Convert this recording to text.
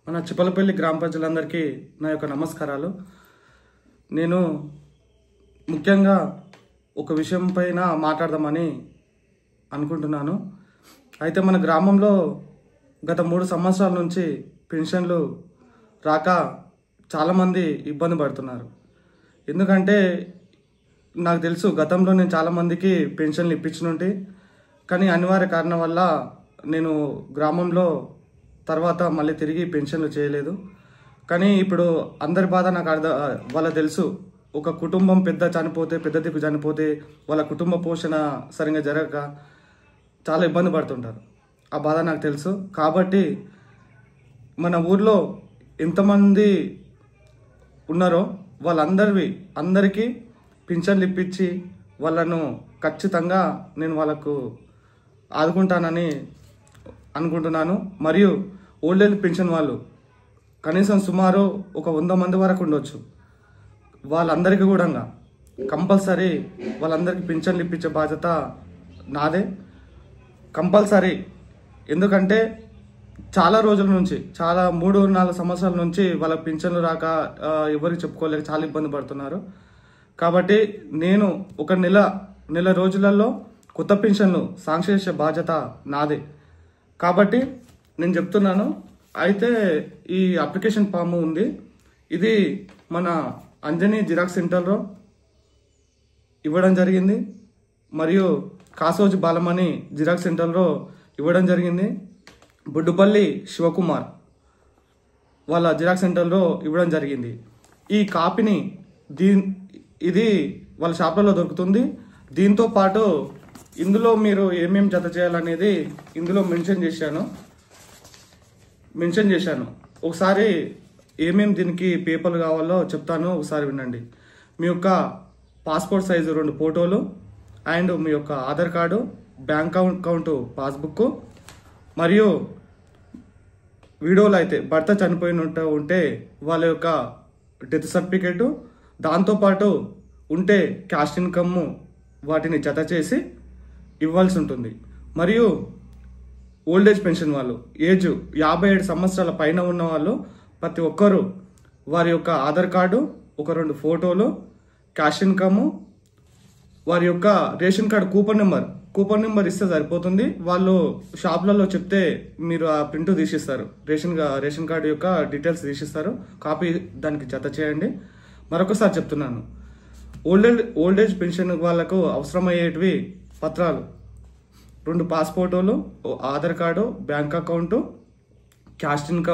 మన చిప్పలపల్లి గ్రామ ప్రజలందరికీ నా యొక్క నమస్కారాలు. నేను ముఖ్యంగా ఒక విషయం పైన మాట్లాడదామని అనుకుంటున్నాను. అయితే మన గ్రామంలో గత 3 సంవత్సరాల నుంచి పెన్షన్లు రాక చాలామంది ఇబ్బంది పడుతున్నారు. ఎందుకంటే నాకు తెలుసు గతంలో నేను చాలామందికి పెన్షన్లు ఇప్పించినుంటి, కానీ అనివార్య కారణం వల్ల నేను గ్రామంలో తర్వాత మళ్ళీ తిరిగి పెన్షన్లు చేయలేదు. కానీ ఇప్పుడు అందరి బాధ నాకు వాళ్ళ తెలుసు. ఒక కుటుంబం పెద్ద దిక్కు చనిపోతే వాళ్ళ కుటుంబ పోషణ సరిగ్గా జరగక చాలా ఇబ్బంది పడుతుంటారు. ఆ బాధ నాకు తెలుసు. కాబట్టి మన ఊర్లో ఎంతమంది ఉన్నారో అందరికీ పింఛన్లు ఇప్పించి వాళ్ళను ఖచ్చితంగా నేను వాళ్ళకు ఆదుకుంటానని అనుకుంటున్నాను. మరియు ఓల్డ్ ఏజ్ పెన్షన్ వాళ్ళు కనీసం సుమారు ఒక 100 మంది వరకు ఉండొచ్చు. వాళ్ళందరికీ కూడా కంపల్సరీ వాళ్ళందరికీ పింఛన్లు ఇప్పించే బాధ్యత నాదే, కంపల్సరీ. ఎందుకంటే చాలా రోజుల నుంచి, చాలా 3-4 సంవత్సరాల నుంచి వాళ్ళ పింఛన్లు రాక ఎవరికి చెప్పుకోలేక చాలా ఇబ్బంది పడుతున్నారు. కాబట్టి నేను ఒక నెల రోజులలో కొత్త పెన్షన్లు శాంక్షన్ చేసే బాధ్యత నాదే. కాబట్టి నేను చెప్తున్నాను. అయితే ఈ అప్లికేషన్ ఫామ్ ఉంది, ఇది మన అంజనీ జిరాక్స్ సెంటర్లో ఇవ్వడం జరిగింది. మరియు కాసోజు బాలమణి జిరాక్స్ సెంటర్లో ఇవ్వడం జరిగింది. బుడ్డుపల్లి శివకుమార్ వాళ్ళ జిరాక్స్ సెంటర్లో ఇవ్వడం జరిగింది. ఈ కాపీని ఇది వాళ్ళ షాప్లలో దొరుకుతుంది. దీంతో పాటు ఇందులో మీరు ఏమేమి జత చేయాలనేది ఇందులో మెన్షన్ చేశాను. ఒకసారి ఏమేమి దీనికి పేపర్లు కావాలో చెప్తాను, ఒకసారి వినండి. మీ యొక్క పాస్పోర్ట్ సైజు 2 ఫోటోలు అండ్ మీ యొక్క Aadhaar card, bank account passbook, మరియు వీడియోలో అయితే భర్త చనిపోయినట్టు ఉంటే వాళ్ళ యొక్క డెత్ సర్టిఫికేటు, దాంతోపాటు ఉంటే క్యాష్ ఇన్కమ్ వాటిని జత చేసి ఇవ్వాల్సి ఉంటుంది. మరియు ఓల్డ్ ఏజ్ పెన్షన్ వాళ్ళు ఏజ్ 57 సంవత్సరాల పైన ఉన్న వాళ్ళు ప్రతి ఒక్కరూ వారి యొక్క ఆధార్ కార్డు, ఒక 2 ఫోటోలు, క్యాష్ ఇన్కమ్, వారి యొక్క రేషన్ కార్డు కూపన్ నెంబర్ ఇస్తే సరిపోతుంది. వాళ్ళు షాప్లలో చెప్తే మీరు ఆ ప్రింట్ తీసిస్తారు, రేషన్ కార్డు యొక్క డీటెయిల్స్ తీసిస్తారు. కాపీ దానికి జత చేయండి. మరొకసారి చెప్తున్నాను, ఓల్డ్ ఏజ్ పెన్షన్ వాళ్ళకు అవసరమయ్యేటివి పత్రాలు 2 పాస్పోర్టులు, Aadhaar card, bank account, cash income.